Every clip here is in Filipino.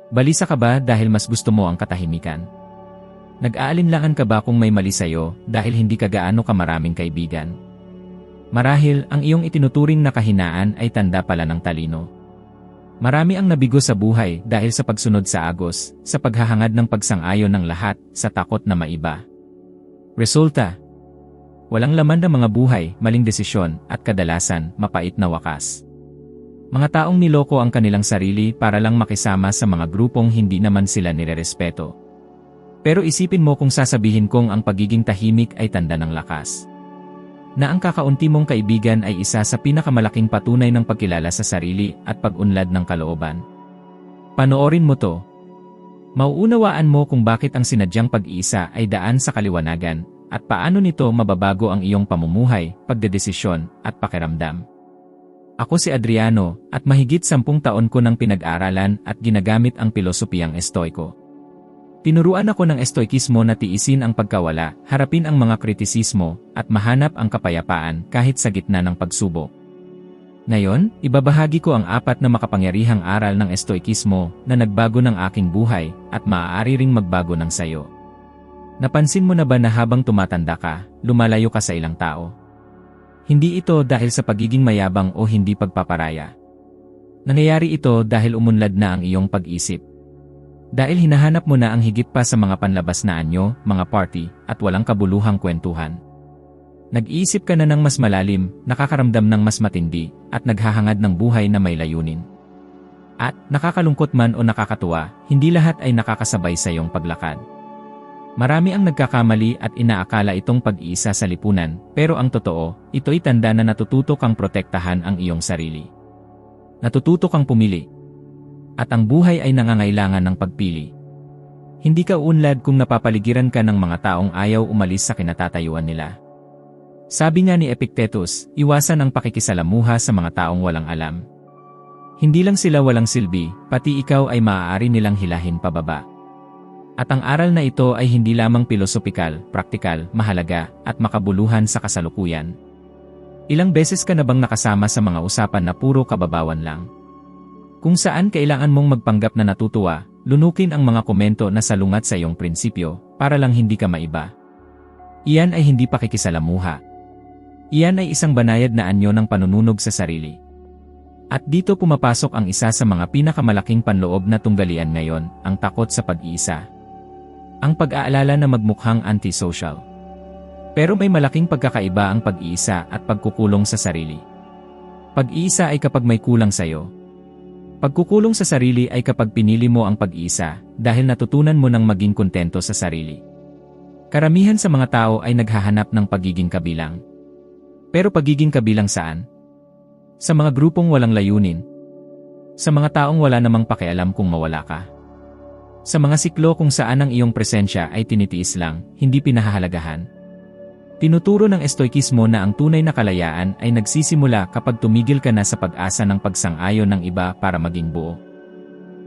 Balisa ka ba dahil mas gusto mo ang katahimikan? Nag-aalinlangan ka ba kung may mali sa'yo dahil hindi ka gaano kamaraming kaibigan? Marahil ang iyong itinuturing na kahinaan ay tanda pala ng talino. Marami ang nabigo sa buhay dahil sa pagsunod sa agos, sa paghahangad ng pagsang-ayon ng lahat, sa takot na maiba. Resulta: walang laman ng mga buhay, maling desisyon, at kadalasan, mapait na wakas. Mga taong niloko ang kanilang sarili para lang makisama sa mga grupong hindi naman sila nirerespeto. Pero isipin mo kung sasabihin kong ang pagiging tahimik ay tanda ng lakas. Na ang kakaunti mong kaibigan ay isa sa pinakamalaking patunay ng pagkilala sa sarili at pag-unlad ng kalooban. Panoorin mo to. Mauunawaan mo kung bakit ang sinadyang pag-iisa ay daan sa kaliwanagan at paano nito mababago ang iyong pamumuhay, pagdedesisyon, at pakiramdam. Ako si Adriano at mahigit 10 taon ko nang pinag-aralan at ginagamit ang pilosopiyang Estoiko. Tinuruan ako ng Estoikismo na tiisin ang pagkawala, harapin ang mga kritisismo, at mahanap ang kapayapaan kahit sa gitna ng pagsubok. Ngayon, ibabahagi ko ang 4 na makapangyarihang aral ng Estoikismo na nagbago ng aking buhay at maaari ring magbago ng sayo. Napansin mo na ba na habang tumatanda ka, lumalayo ka sa ilang tao? Hindi ito dahil sa pagiging mayabang o hindi pagpaparaya. Nangyayari ito dahil umunlad na ang iyong pag-isip. Dahil hinahanap mo na ang higit pa sa mga panlabas na anyo, mga party, at walang kabuluhang kwentuhan. Nag-iisip ka na ng mas malalim, nakakaramdam ng mas matindi, at naghahangad ng buhay na may layunin. At, nakakalungkot man o nakakatuwa, hindi lahat ay nakakasabay sa iyong paglakad. Marami ang nagkakamali at inaakala itong pag-iisa sa lipunan, pero ang totoo, ito'y tanda na natututo kang protektahan ang iyong sarili. Natututo kang pumili. At ang buhay ay nangangailangan ng pagpili. Hindi ka unlad kung napapaligiran ka ng mga taong ayaw umalis sa kinatatayuan nila. Sabi nga ni Epictetus, iwasan ang pakikisalamuha sa mga taong walang alam. Hindi lang sila walang silbi, pati ikaw ay maaari nilang hilahin pababa. At ang aral na ito ay hindi lamang pilosopikal, praktikal, mahalaga, at makabuluhan sa kasalukuyan. Ilang beses ka na bang nakasama sa mga usapan na puro kababawan lang? Kung saan kailangan mong magpanggap na natutuwa, lunukin ang mga komento na salungat sa iyong prinsipyo, para lang hindi ka maiba. Iyan ay hindi pakikisalamuha. Iyan ay isang banayad na anyo ng panununog sa sarili. At dito pumapasok ang isa sa mga pinakamalaking panloob na tunggalian ngayon, ang takot sa pag-iisa. Ang pag-aalala na magmukhang antisocial. Pero may malaking pagkakaiba ang pag-iisa at pagkukulong sa sarili. Pag-iisa ay kapag may kulang sa'yo. Pagkukulong sa sarili ay kapag pinili mo ang pag-iisa dahil natutunan mo ng maging kontento sa sarili. Karamihan sa mga tao ay naghahanap ng pagiging kabilang. Pero pagiging kabilang saan? Sa mga grupong walang layunin. Sa mga taong wala namang pakialam kung mawala ka. Sa mga siklo kung saan ang iyong presensya ay tinitiis lang, hindi pinahahalagahan. Tinuturo ng Estoikismo na ang tunay na kalayaan ay nagsisimula kapag tumigil ka na sa pag-asa ng pagsang-ayon ng iba para maging buo.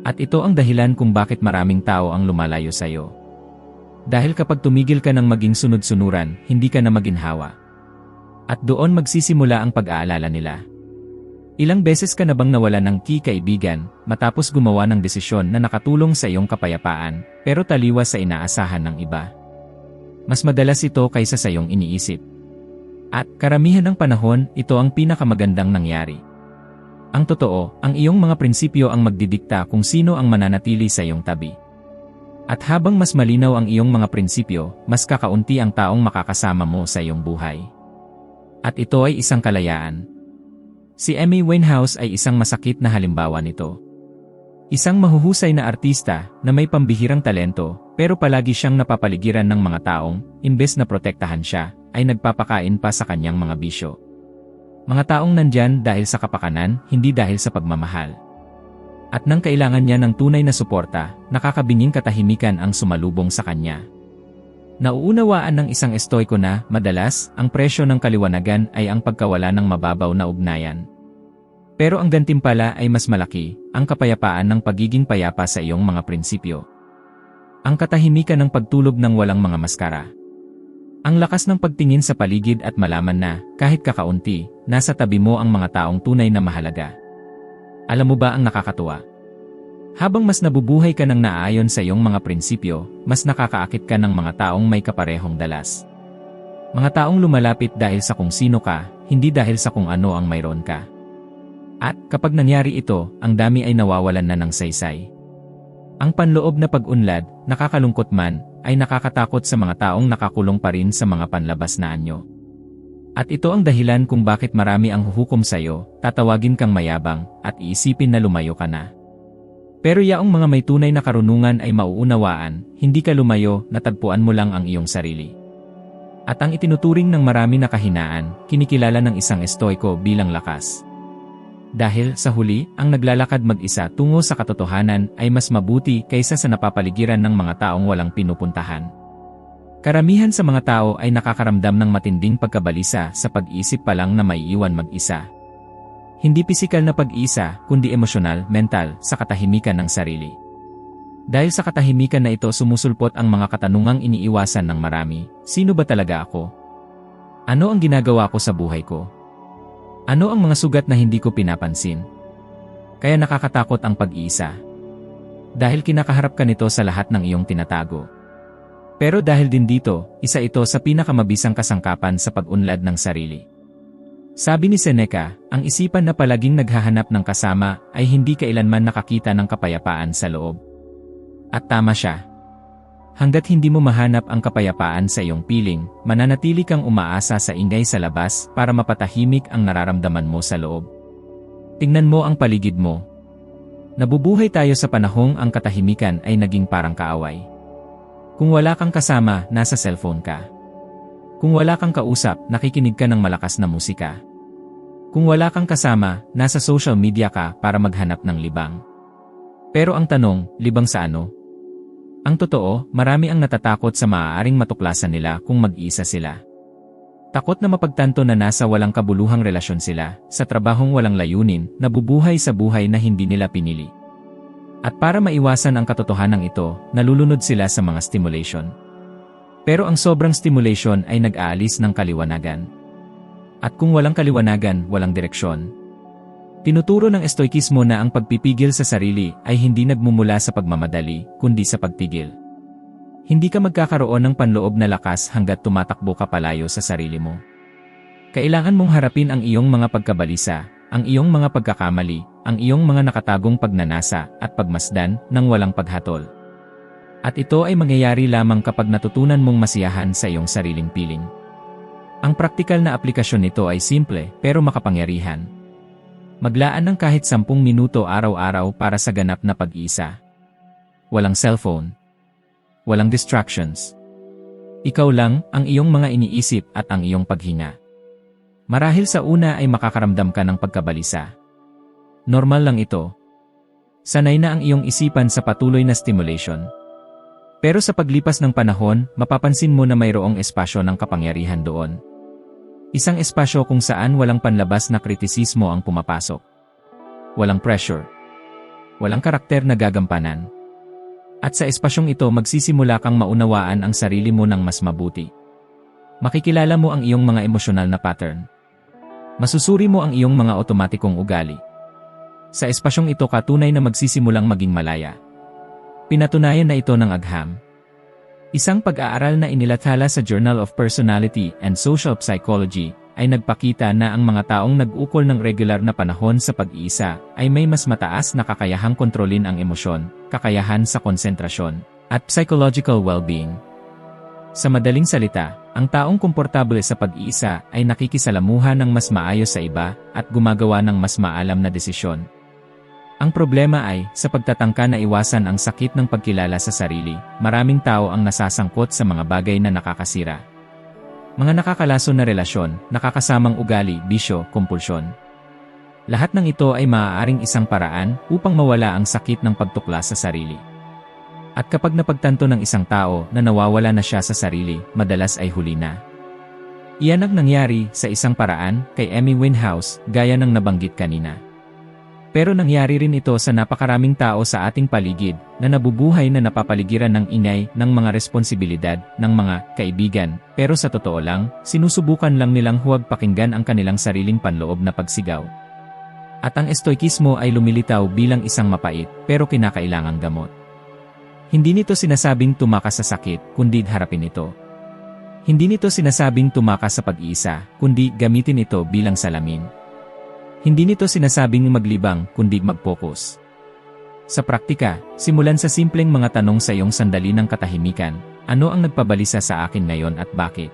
At ito ang dahilan kung bakit maraming tao ang lumalayo sa iyo. Dahil kapag tumigil ka ng maging sunod-sunuran, hindi ka na maginhawa. At doon magsisimula ang pag-aalala nila. Ilang beses ka na bang nawalan ng kaibigan matapos gumawa ng desisyon na nakatulong sa iyong kapayapaan, pero taliwas sa inaasahan ng iba? Mas madalas ito kaysa sa iyong iniisip. At karamihan ng panahon, ito ang pinakamagandang nangyari. Ang totoo, ang iyong mga prinsipyo ang magdidikta kung sino ang mananatili sa iyong tabi. At habang mas malinaw ang iyong mga prinsipyo, mas kakaunti ang taong makakasama mo sa iyong buhay. At ito ay isang kalayaan. Si Amy Winehouse ay isang masakit na halimbawa nito. Isang mahuhusay na artista na may pambihirang talento, pero palagi siyang napapaligiran ng mga taong, imbes na protektahan siya, ay nagpapakain pa sa kanyang mga bisyo. Mga taong nandyan dahil sa kapakanan, hindi dahil sa pagmamahal. At nang kailangan niya ng tunay na suporta, nakakabinging katahimikan ang sumalubong sa kanya. Nauunawaan ng isang Estoiko na, madalas, ang presyo ng kaliwanagan ay ang pagkawala ng mababaw na ugnayan. Pero ang gantimpala ay mas malaki, ang kapayapaan ng pagiging payapa sa iyong mga prinsipyo. Ang katahimikan ng pagtulog ng walang mga maskara. Ang lakas ng pagtingin sa paligid at malaman na, kahit kakaunti, nasa tabi mo ang mga taong tunay na mahalaga. Alam mo ba ang nakakatuwa? Habang mas nabubuhay ka ng naaayon sa iyong mga prinsipyo, mas nakakaakit ka ng mga taong may kaparehong dalas. Mga taong lumalapit dahil sa kung sino ka, hindi dahil sa kung ano ang mayroon ka. At kapag nangyari ito, ang dami ay nawawalan na ng saysay. Ang panloob na pag-unlad, nakakalungkot man, ay nakakatakot sa mga taong nakakulong pa rin sa mga panlabas na anyo. At ito ang dahilan kung bakit marami ang huhukom sa iyo, tatawagin kang mayabang, at iisipin na lumayo ka na. Pero yaong mga may tunay na karunungan ay mauunawaan, hindi ka lumayo, natagpuan mo lang ang iyong sarili. At ang itinuturing ng marami na kahinaan, kinikilala ng isang estoiko bilang lakas. Dahil, sa huli, ang naglalakad mag-isa tungo sa katotohanan ay mas mabuti kaysa sa napapaligiran ng mga taong walang pinupuntahan. Karamihan sa mga tao ay nakakaramdam ng matinding pagkabalisa sa pag-iisip pa lang na maiiwan mag-isa. Hindi pisikal na pag-isa, kundi emosyonal, mental, sa katahimikan ng sarili. Dahil sa katahimikan na ito sumusulpot ang mga katanungang iniiwasan ng marami, sino ba talaga ako? Ano ang ginagawa ko sa buhay ko? Ano ang mga sugat na hindi ko pinapansin? Kaya nakakatakot ang pag-iisa. Dahil kinakaharap ka nito sa lahat ng iyong tinatago. Pero dahil din dito, isa ito sa pinakamabisang kasangkapan sa pag-unlad ng sarili. Sabi ni Seneca, ang isipan na palaging naghahanap ng kasama ay hindi kailanman nakakita ng kapayapaan sa loob. At tama siya. Hanggat hindi mo mahanap ang kapayapaan sa iyong piling, mananatili kang umaasa sa ingay sa labas para mapatahimik ang nararamdaman mo sa loob. Tingnan mo ang paligid mo. Nabubuhay tayo sa panahong ang katahimikan ay naging parang kaaway. Kung wala kang kasama, nasa cellphone ka. Kung wala kang kausap, nakikinig ka ng malakas na musika. Kung wala kang kasama, nasa social media ka para maghanap ng libang. Pero ang tanong, libang sa ano? Ang totoo, marami ang natatakot sa maaaring matuklasan nila kung mag-iisa sila. Takot na mapagtanto na nasa walang kabuluhang relasyon sila, sa trabahong walang layunin, nabubuhay sa buhay na hindi nila pinili. At para maiwasan ang katotohanan ito, nalulunod sila sa mga stimulation. Pero ang sobrang stimulation ay nag-aalis ng kaliwanagan. At kung walang kaliwanagan, walang direksyon. Tinuturo ng estoikismo na ang pagpipigil sa sarili ay hindi nagmumula sa pagmamadali, kundi sa pagtigil. Hindi ka magkakaroon ng panloob na lakas hanggat tumatakbo ka palayo sa sarili mo. Kailangan mong harapin ang iyong mga pagkabalisa, ang iyong mga pagkakamali, ang iyong mga nakatagong pagnanasa at pagmasdan ng walang paghatol. At ito ay mangyayari lamang kapag natutunan mong masiyahan sa iyong sariling piling. Ang praktikal na aplikasyon nito ay simple pero makapangyarihan. Maglaan ng kahit 10 minuto araw-araw para sa ganap na pag-iisa. Walang cellphone. Walang distractions. Ikaw lang, ang iyong mga iniisip at ang iyong paghinga. Marahil sa una ay makakaramdam ka ng pagkabalisa. Normal lang ito. Sanay na ang iyong isipan sa patuloy na stimulation. Pero sa paglipas ng panahon, mapapansin mo na mayroong espasyo ng kapangyarihan doon. Isang espasyo kung saan walang panlabas na kritisismo ang pumapasok. Walang pressure. Walang karakter na gagampanan. At sa espasyong ito magsisimula kang maunawaan ang sarili mo ng mas mabuti. Makikilala mo ang iyong mga emosyonal na pattern. Masusuri mo ang iyong mga otomatikong ugali. Sa espasyong ito ka tunay na magsisimulang maging malaya. Pinatunayan na ito ng agham. Isang pag-aaral na inilathala sa Journal of Personality and Social Psychology ay nagpakita na ang mga taong nag-ukol ng regular na panahon sa pag-iisa ay may mas mataas na kakayahang kontrolin ang emosyon, kakayahan sa konsentrasyon, at psychological well-being. Sa madaling salita, ang taong komportable sa pag-iisa ay nakikisalamuha ng mas maayos sa iba at gumagawa ng mas maalam na desisyon. Ang problema ay, sa pagtatangka na iwasan ang sakit ng pagkilala sa sarili, maraming tao ang nasasangkot sa mga bagay na nakakasira. Mga nakakalason na relasyon, nakakasamang ugali, bisyo, kumpulsyon. Lahat ng ito ay maaaring isang paraan upang mawala ang sakit ng pagtuklas sa sarili. At kapag napagtanto ng isang tao na nawawala na siya sa sarili, madalas ay huli na. Iyan ang nangyari sa isang paraan kay Amy Winehouse, gaya ng nabanggit kanina. Pero nangyari rin ito sa napakaraming tao sa ating paligid na nabubuhay na napapaligiran ng ingay ng mga responsibilidad ng mga kaibigan, pero sa totoo lang, sinusubukan lang nilang huwag pakinggan ang kanilang sariling panloob na pagsigaw. At ang estoikismo ay lumilitaw bilang isang mapait pero kinakailangang gamot. Hindi nito sinasabing tumakas sa sakit, kundi harapin ito. Hindi nito sinasabing tumakas sa pag-iisa, kundi gamitin ito bilang salamin. Hindi nito sinasabing maglibang, kundi mag-focus. Sa praktika, simulan sa simpleng mga tanong sa iyong sandali ng katahimikan. Ano ang nagpabalisa sa akin ngayon at bakit?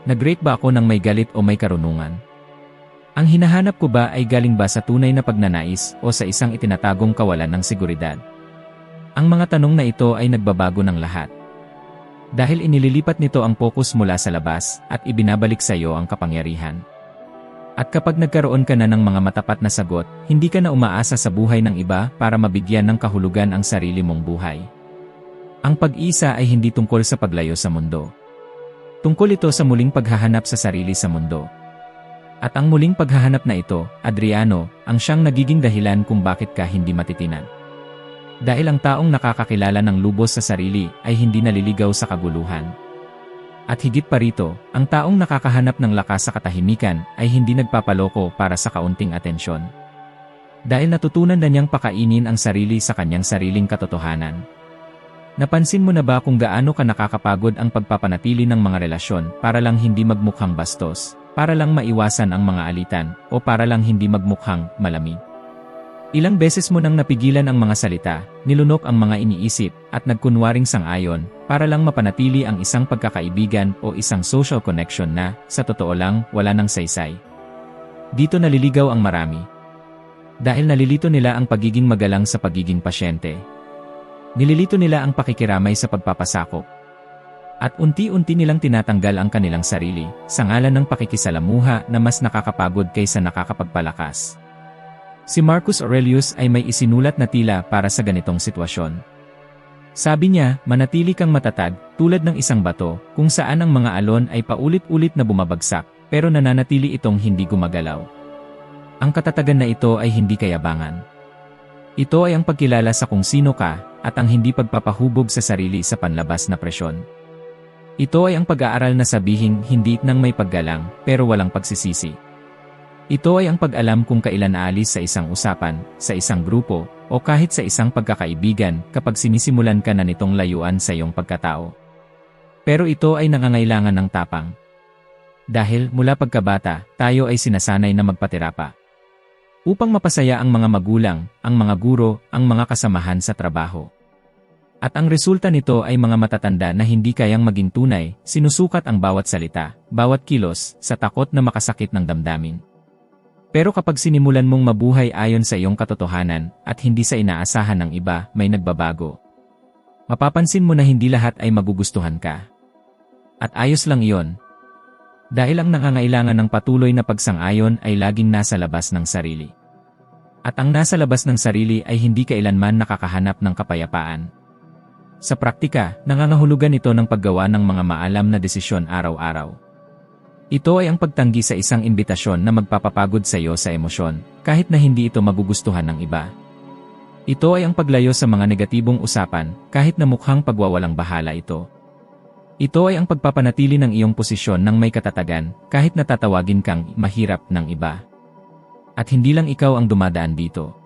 Nag-rate ba ako ng may galit o may karunungan? Ang hinahanap ko ba ay galing ba sa tunay na pagnanais o sa isang itinatagong kawalan ng seguridad? Ang mga tanong na ito ay nagbabago ng lahat. Dahil inililipat nito ang focus mula sa labas at ibinabalik sa iyo ang kapangyarihan. At kapag nagkaroon ka na ng mga matapat na sagot, hindi ka na umaasa sa buhay ng iba para mabigyan ng kahulugan ang sarili mong buhay. Ang pag-isa ay hindi tungkol sa paglayo sa mundo. Tungkol ito sa muling paghahanap sa sarili sa mundo. At ang muling paghahanap na ito, Adriano, ang siyang nagiging dahilan kung bakit ka hindi matitinan. Dahil ang taong nakakakilala ng lubos sa sarili ay hindi naliligaw sa kaguluhan. At higit pa rito, ang taong nakakahanap ng lakas sa katahimikan ay hindi nagpapaloko para sa kaunting atensyon. Dahil natutunan na niyang pakainin ang sarili sa kanyang sariling katotohanan. Napansin mo na ba kung gaano ka nakakapagod ang pagpapanatili ng mga relasyon para lang hindi magmukhang bastos? Para lang maiwasan ang mga alitan, o para lang hindi magmukhang malamig. Ilang beses mo nang napigilan ang mga salita, nilunok ang mga iniisip, at nagkunwaring sang-ayon, para lang mapanatili ang isang pagkakaibigan o isang social connection na, sa totoo lang, wala nang saysay. Dito naliligaw ang marami. Dahil nalilito nila ang pagiging magalang sa pagiging pasyente. Nililito nila ang pakikiramay sa pagpapasakop. At unti-unti nilang tinatanggal ang kanilang sarili, sa ngalan ng pakikisalamuha na mas nakakapagod kaysa nakakapagpalakas. Si Marcus Aurelius ay may isinulat na tila para sa ganitong sitwasyon. Sabi niya, manatili kang matatag, tulad ng isang bato, kung saan ang mga alon ay paulit-ulit na bumabagsak, pero nananatili itong hindi gumagalaw. Ang katatagan na ito ay hindi kayabangan. Ito ay ang pagkilala sa kung sino ka, at ang hindi pagpapahubog sa sarili sa panlabas na presyon. Ito ay ang pag-aaral na sabihing hindi nang may paggalang, pero walang pagsisisi. Ito ay ang pag-alam kung kailan aalis sa isang usapan, sa isang grupo, o kahit sa isang pagkakaibigan kapag sinisimulan ka na nitong layuan sa iyong pagkatao. Pero ito ay nangangailangan ng tapang. Dahil mula pagkabata, tayo ay sinasanay na magpatirapa. Upang mapasaya ang mga magulang, ang mga guro, ang mga kasamahan sa trabaho. At ang resulta nito ay mga matatanda na hindi kayang maging tunay, sinusukat ang bawat salita, bawat kilos, sa takot na makasakit ng damdamin. Pero kapag sinimulan mong mabuhay ayon sa iyong katotohanan, at hindi sa inaasahan ng iba, may nagbabago. Mapapansin mo na hindi lahat ay magugustuhan ka. At ayos lang iyon. Dahil ang nangangailangan ng patuloy na pagsang-ayon ay laging nasa labas ng sarili. At ang nasa labas ng sarili ay hindi kailanman nakakahanap ng kapayapaan. Sa praktika, nangangahulugan ito ng paggawa ng mga maalam na desisyon araw-araw. Ito ay ang pagtanggi sa isang imbitasyon na magpapapagod sa iyo sa emosyon, kahit na hindi ito magugustuhan ng iba. Ito ay ang paglayo sa mga negatibong usapan, kahit na mukhang pagwawalang bahala ito. Ito ay ang pagpapanatili ng iyong posisyon ng may katatagan, kahit natatawagin kang mahirap ng iba. At hindi lang ikaw ang dumadaan dito.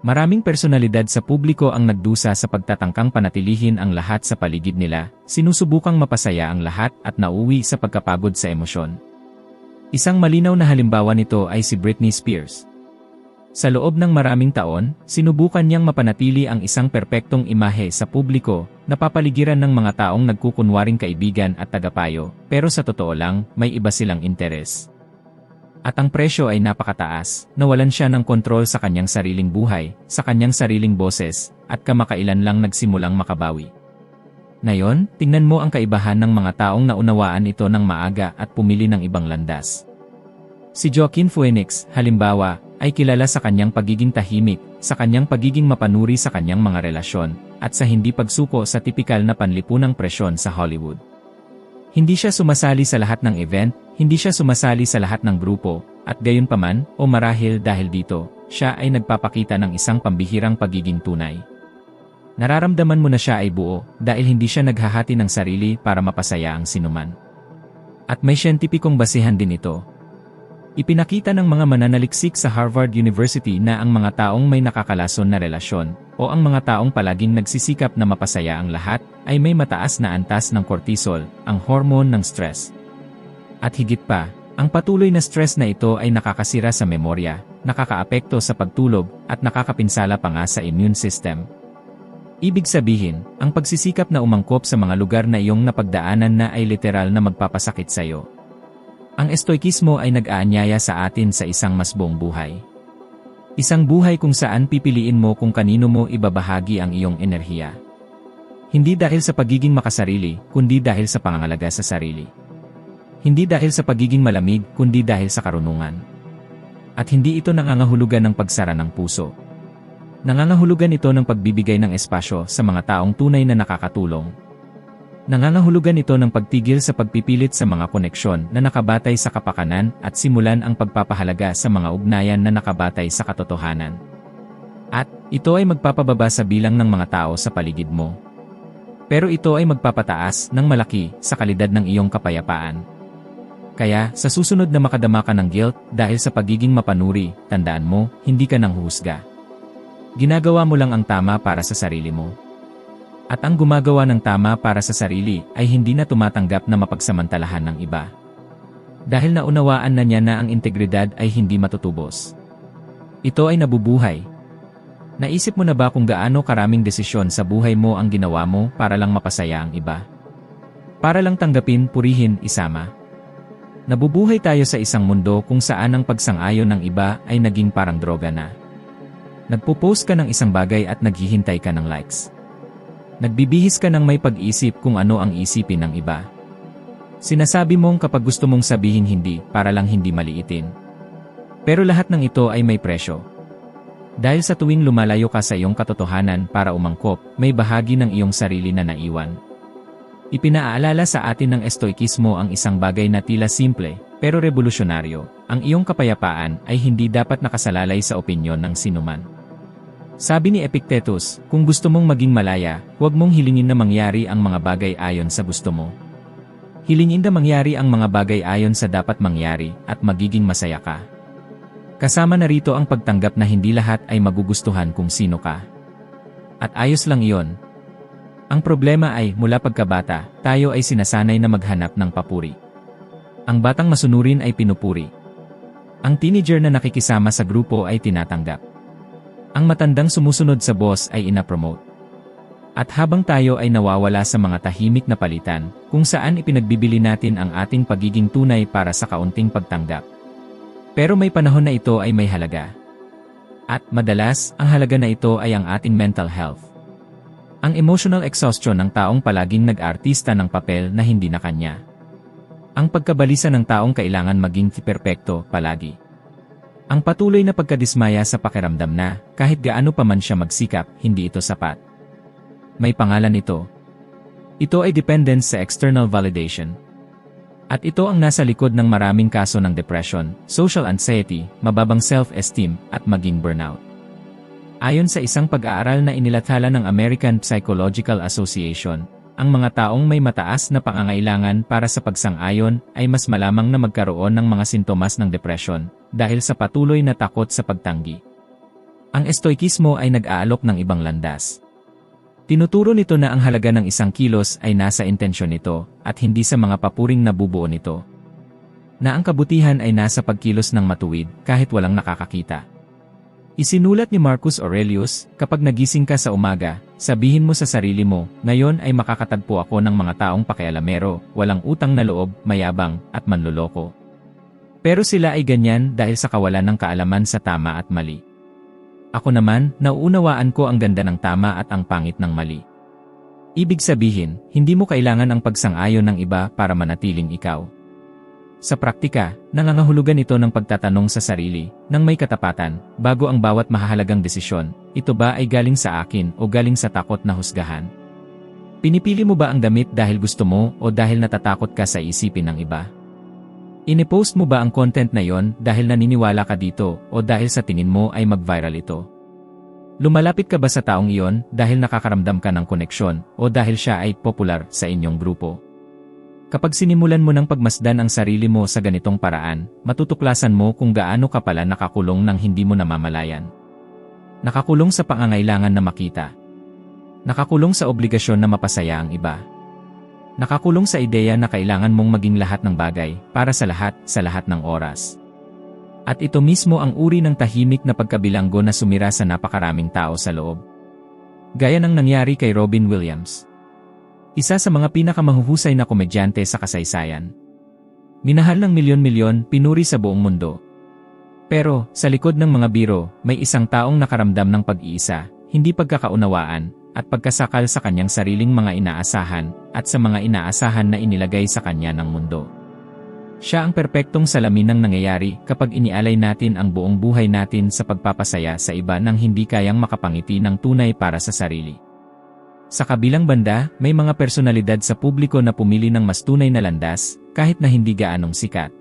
Maraming personalidad sa publiko ang nagdusa sa pagtatangkang panatilihin ang lahat sa paligid nila, sinusubukang mapasaya ang lahat at nauwi sa pagkapagod sa emosyon. Isang malinaw na halimbawa nito ay si Britney Spears. Sa loob ng maraming taon, sinubukan niyang mapanatili ang isang perpektong imahe sa publiko, napapaligiran ng mga taong nagkukunwaring kaibigan at tagapayo, pero sa totoo lang, may iba silang interes. At ang presyo ay napakataas, nawalan siya ng kontrol sa kanyang sariling buhay, sa kanyang sariling boses, at kamakailan lang nagsimulang makabawi. Ngayon, tingnan mo ang kaibahan ng mga taong naunawaan ito ng maaga at pumili ng ibang landas. Si Joaquin Phoenix, halimbawa, ay kilala sa kanyang pagiging tahimik, sa kanyang pagiging mapanuri sa kanyang mga relasyon, at sa hindi pagsuko sa tipikal na panlipunang presyon sa Hollywood. Hindi siya sumasali sa lahat ng event, hindi siya sumasali sa lahat ng grupo, at gayunpaman, o marahil dahil dito, siya ay nagpapakita ng isang pambihirang pagiging tunay. Nararamdaman mo na siya ay buo, dahil hindi siya naghahati ng sarili para mapasaya ang sinuman. At may siyentipikong basihan din ito. Ipinakita ng mga mananaliksik sa Harvard University na ang mga taong may nakakalason na relasyon, o ang mga taong palaging nagsisikap na mapasaya ang lahat, ay may mataas na antas ng cortisol, ang hormone ng stress. At higit pa, ang patuloy na stress na ito ay nakakasira sa memorya, nakakaapekto sa pagtulog, at nakakapinsala pa nga sa immune system. Ibig sabihin, ang pagsisikap na umangkop sa mga lugar na iyong napagdaanan na ay literal na magpapasakit sa iyo. Ang estoikismo ay nag-aanyaya sa atin sa isang mas buong buhay. Isang buhay kung saan pipiliin mo kung kanino mo ibabahagi ang iyong enerhiya. Hindi dahil sa pagiging makasarili, kundi dahil sa pangangalaga sa sarili. Hindi dahil sa pagiging malamig, kundi dahil sa karunungan. At hindi ito nangangahulugan ng pagsara ng puso. Nangangahulugan ito ng pagbibigay ng espasyo sa mga taong tunay na nakakatulong. Nangangahulugan ito ng pagtigil sa pagpipilit sa mga koneksyon na nakabatay sa kapakanan at simulan ang pagpapahalaga sa mga ugnayan na nakabatay sa katotohanan. At ito ay magpapababa sa bilang ng mga tao sa paligid mo. Pero ito ay magpapataas ng malaki sa kalidad ng iyong kapayapaan. Kaya, sa susunod na makadama ka ng guilt dahil sa pagiging mapanuri, tandaan mo, hindi ka nang huhusga. Ginagawa mo lang ang tama para sa sarili mo. At ang gumagawa ng tama para sa sarili ay hindi na tumatanggap na mapagsamantalahan ng iba. Dahil naunawaan na niya na ang integridad ay hindi matutubos. Ito ay nabubuhay. Naisip mo na ba kung gaano karaming desisyon sa buhay mo ang ginawa mo para lang mapasaya ang iba? Para lang tanggapin, purihin, isama. Nabubuhay tayo sa isang mundo kung saan ang pagsang-ayon ng iba ay naging parang droga na. Nagpo-post ka ng isang bagay at naghihintay ka ng likes. Nagbibihis ka ng may pag-isip kung ano ang isipin ng iba. Sinasabi mong kapag gusto mong sabihin hindi para lang hindi maliitin. Pero lahat ng ito ay may presyo. Dahil sa tuwing lumalayo ka sa iyong katotohanan para umangkop, may bahagi ng iyong sarili na naiwan. Ipinaalala sa atin ng estoikismo ang isang bagay na tila simple, pero revolusyonaryo. Ang iyong kapayapaan ay hindi dapat nakasalalay sa opinyon ng sinuman. Sabi ni Epictetus, kung gusto mong maging malaya, huwag mong hilingin na mangyari ang mga bagay ayon sa gusto mo. Hilingin na mangyari ang mga bagay ayon sa dapat mangyari at magiging masaya ka. Kasama na rito ang pagtanggap na hindi lahat ay magugustuhan kung sino ka. At ayos lang iyon. Ang problema ay, mula pagkabata, tayo ay sinasanay na maghanap ng papuri. Ang batang masunurin ay pinupuri. Ang teenager na nakikisama sa grupo ay tinatanggap. Ang matandang sumusunod sa boss ay ina-promote. At habang tayo ay nawawala sa mga tahimik na palitan, kung saan ipinagbibili natin ang ating pagiging tunay para sa kaunting pagtanggap. Pero may panahon na ito ay may halaga. At madalas, ang halaga na ito ay ang ating mental health. Ang emotional exhaustion ng taong palaging nag-artista ng papel na hindi na kanya. Ang pagkabalisa ng taong kailangan maging perpekto palagi. Ang patuloy na pagkadismaya sa pakiramdam na, kahit gaano pa man siya magsikap, hindi ito sapat. May pangalan ito. Ito ay dependence sa external validation. At ito ang nasa likod ng maraming kaso ng depression, social anxiety, mababang self-esteem, at maging burnout. Ayon sa isang pag-aaral na inilathala ng American Psychological Association, ang mga taong may mataas na pangangailangan para sa pagsang-ayon ay mas malamang na magkaroon ng mga sintomas ng depression dahil sa patuloy na takot sa pagtanggi. Ang estoikismo ay nag-aalok ng ibang landas. Tinuturo nito na ang halaga ng isang kilos ay nasa intensyon nito at hindi sa mga papuring nabubuo nito. Na ang kabutihan ay nasa pagkilos ng matuwid kahit walang nakakakita. Isinulat ni Marcus Aurelius, kapag nagising ka sa umaga, sabihin mo sa sarili mo, ngayon ay makakatagpo ako ng mga taong pakialamero, walang utang na loob, mayabang, at manloloko. Pero sila ay ganyan dahil sa kawalan ng kaalaman sa tama at mali. Ako naman, nauunawaan ko ang ganda ng tama at ang pangit ng mali. Ibig sabihin, hindi mo kailangan ang pagsang-ayon ng iba para manatiling ikaw. Sa praktika, nangangahulugan ito ng pagtatanong sa sarili, ng may katapatan, bago ang bawat mahahalagang desisyon, ito ba ay galing sa akin o galing sa takot na husgahan? Pinipili mo ba ang damit dahil gusto mo o dahil natatakot ka sa isipin ng iba? Inipost mo ba ang content na yon dahil naniniwala ka dito o dahil sa tingin mo ay mag-viral ito? Lumalapit ka ba sa taong iyon dahil nakakaramdam ka ng koneksyon o dahil siya ay popular sa inyong grupo? Kapag sinimulan mo ng pagmasdan ang sarili mo sa ganitong paraan, matutuklasan mo kung gaano ka pala nakakulong nang hindi mo namamalayan. Nakakulong sa pangangailangan na makita. Nakakulong sa obligasyon na mapasaya ang iba. Nakakulong sa ideya na kailangan mong maging lahat ng bagay, para sa lahat ng oras. At ito mismo ang uri ng tahimik na pagkabilanggo na sumira sa napakaraming tao sa loob. Gaya ng nangyari kay Robin Williams. Isa sa mga pinakamahuhusay na komedyante sa kasaysayan. Minahal ng milyon-milyon, pinuri sa buong mundo. Pero, sa likod ng mga biro, may isang taong nakaramdam ng pag-iisa, hindi pagkakaunawaan, at pagkasakal sa kanyang sariling mga inaasahan, at sa mga inaasahan na inilagay sa kanya ng mundo. Siya ang perpektong salamin ng nangyayari kapag inialay natin ang buong buhay natin sa pagpapasaya sa iba nang hindi kayang makapangiti ng tunay para sa sarili. Sa kabilang banda, may mga personalidad sa publiko na pumili ng mas tunay na landas, kahit na hindi gaanong sikat.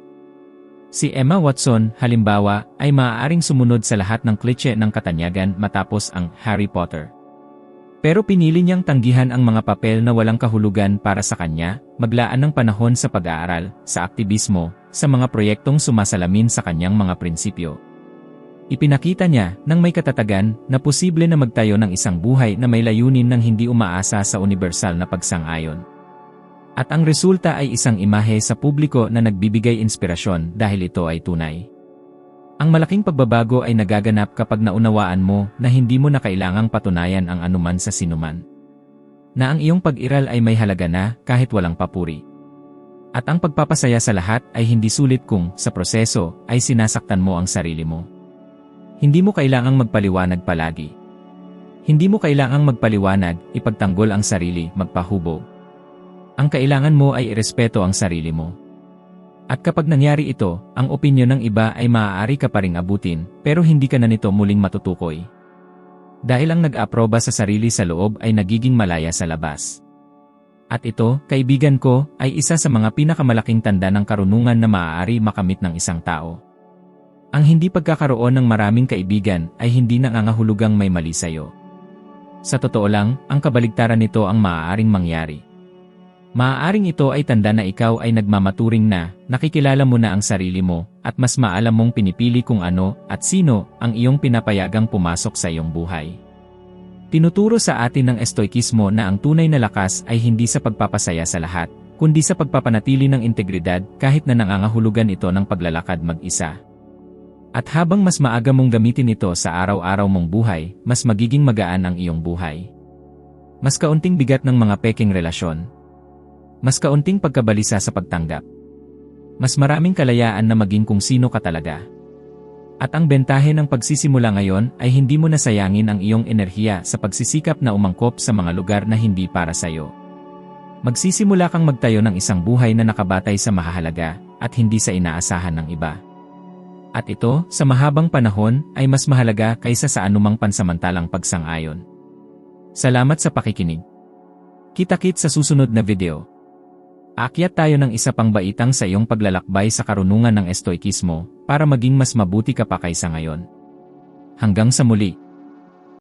Si Emma Watson, halimbawa, ay maaaring sumunod sa lahat ng klise ng katanyagan matapos ang Harry Potter. Pero pinili niyang tanggihan ang mga papel na walang kahulugan para sa kanya, maglaan ng panahon sa pag-aaral, sa aktivismo, sa mga proyektong sumasalamin sa kanyang mga prinsipyo. Ipinakita niya, nang may katatagan, na posible na magtayo ng isang buhay na may layunin nang hindi umaasa sa universal na pagsang-ayon. At ang resulta ay isang imahe sa publiko na nagbibigay inspirasyon dahil ito ay tunay. Ang malaking pagbabago ay nagaganap kapag naunawaan mo na hindi mo na kailangang patunayan ang anuman sa sinuman. Na ang iyong pag-iral ay may halaga na kahit walang papuri. At ang pagpapasaya sa lahat ay hindi sulit kung, sa proseso, ay sinasaktan mo ang sarili mo. Hindi mo kailangang magpaliwanag palagi. Hindi mo kailangang magpaliwanag, ipagtanggol ang sarili, magpahubog. Ang kailangan mo ay irespeto ang sarili mo. At kapag nangyari ito, ang opinyon ng iba ay maaari ka pa ring abutin, pero hindi ka na nito muling matutukoy. Dahil ang nag-aproba sa sarili sa loob ay nagiging malaya sa labas. At ito, kaibigan ko, ay isa sa mga pinakamalaking tanda ng karunungan na maaari makamit ng isang tao. Ang hindi pagkakaroon ng maraming kaibigan ay hindi nangangahulugang may mali sa'yo. Sa totoo lang, ang kabaligtaran nito ang maaaring mangyari. Maaaring ito ay tanda na ikaw ay nagmamaturing na, nakikilala mo na ang sarili mo, at mas maalam mong pinipili kung ano at sino ang iyong pinapayagang pumasok sa iyong buhay. Tinuturo sa atin ng estoikismo na ang tunay na lakas ay hindi sa pagpapasaya sa lahat, kundi sa pagpapanatili ng integridad kahit na nangangahulugan ito ng paglalakad mag-isa. At habang mas maaga mong gamitin ito sa araw-araw mong buhay, mas magiging magaan ang iyong buhay. Mas kaunting bigat ng mga peking relasyon. Mas kaunting pagkabalisa sa pagtanggap. Mas maraming kalayaan na maging kung sino ka talaga. At ang bentahe ng pagsisimula ngayon ay hindi mo nasayangin ang iyong enerhiya sa pagsisikap na umangkop sa mga lugar na hindi para sa'yo. Magsisimula kang magtayo ng isang buhay na nakabatay sa mahahalaga at hindi sa inaasahan ng iba. At ito, sa mahabang panahon, ay mas mahalaga kaysa sa anumang pansamantalang pagsang-ayon. Salamat sa pakikinig. Kita-kits sa susunod na video. Aakyat tayo ng isa pang baitang sa iyong paglalakbay sa karunungan ng estoikismo para maging mas mabuti ka pa kaysa ngayon. Hanggang sa muli.